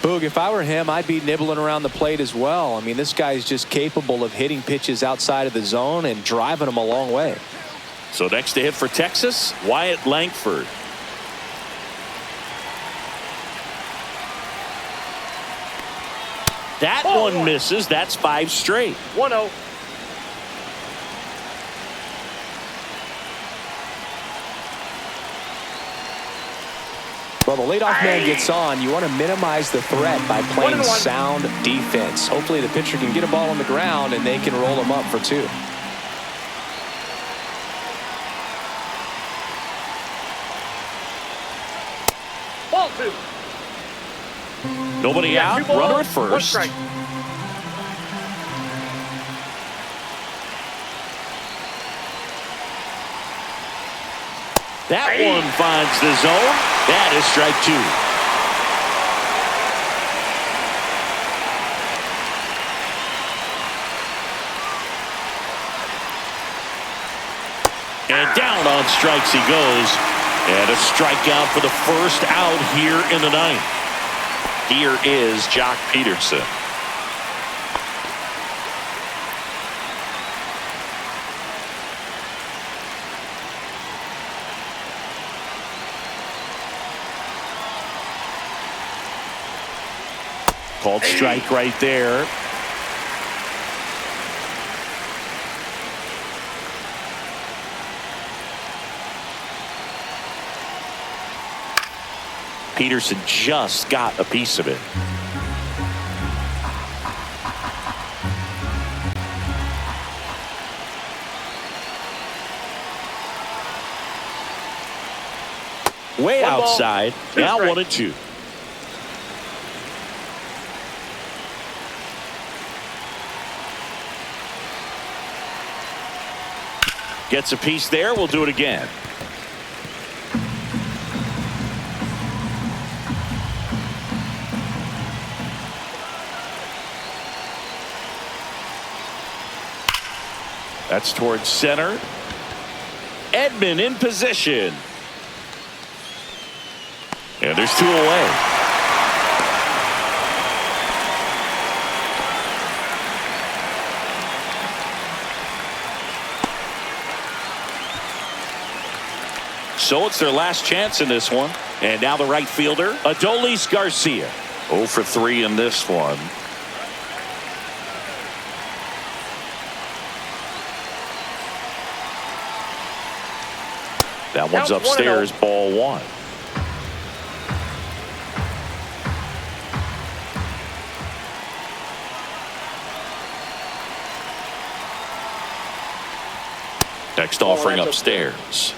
Boog, if I were him, I'd be nibbling around the plate as well. I mean, this guy's just capable of hitting pitches outside of the zone and driving them a long way. So next to hit for Texas, Wyatt Langford. That one misses. That's 5 straight. 1-0. Well, the leadoff man gets on. You want to minimize the threat by playing sound defense. Hopefully the pitcher can get a ball on the ground and they can roll him up for 2. Ball 2. Nobody out. Runner at first. That one finds the zone. That is strike 2. And down on strikes he goes. And a strikeout for the first out here in the 9th. Here is Jock Peterson. Called strike right there. Peterson just got a piece of it. Way outside. Now 1-2. Gets a piece there. We'll do it again. That's towards center. Edman in position. And there's 2 away. So it's their last chance in this one. And now the right fielder, Adolis Garcia. 0 for 3 in this one. That one's upstairs, ball 1. Next offering upstairs.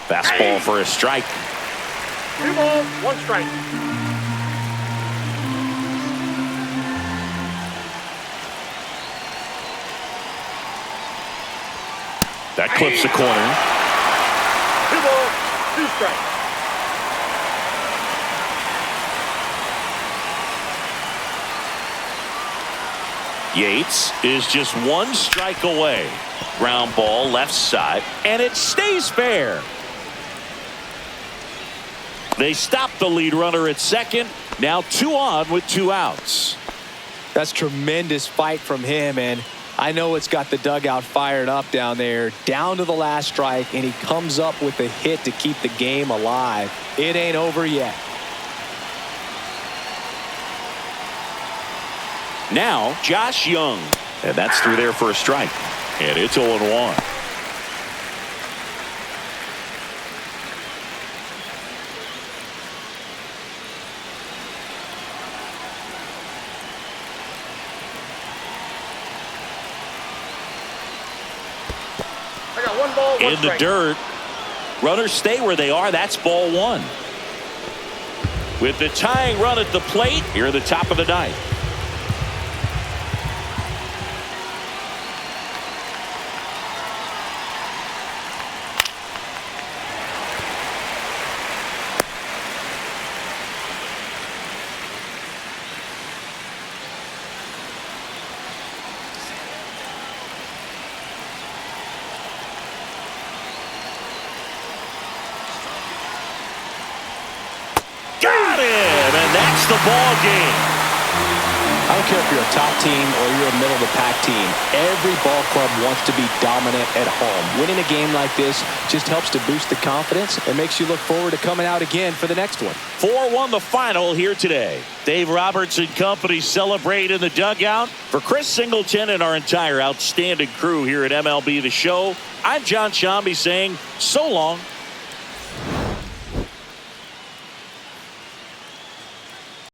Fastball for a strike. 2 balls, 1 strike. That clips the corner. 2 balls, 2 strikes. Yates is just 1 strike away. Ground ball left side, and it stays fair. They stop the lead runner at second. Now 2 on with 2 outs. That's tremendous fight from him, and I know it's got the dugout fired up down there. Down to the last strike, and he comes up with a hit to keep the game alive. It ain't over yet. Now Josh Young, and that's through there for a strike, and it's 0-1. I got 1 ball, 1 In the strike. dirt. Runners stay where they are. That's ball 1. With the tying run at the plate here at the top of the 9th. Got him, and that's the ball game. I don't care if you're a top team or you're a middle of the pack team. Every ball club wants to be dominant at home. Winning a game like this just helps to boost the confidence and makes you look forward to coming out again for the next one. 4-1 the final here today. Dave Roberts and company celebrate in the dugout. For Chris Singleton and our entire outstanding crew here at MLB The Show, I'm John Shambi saying so long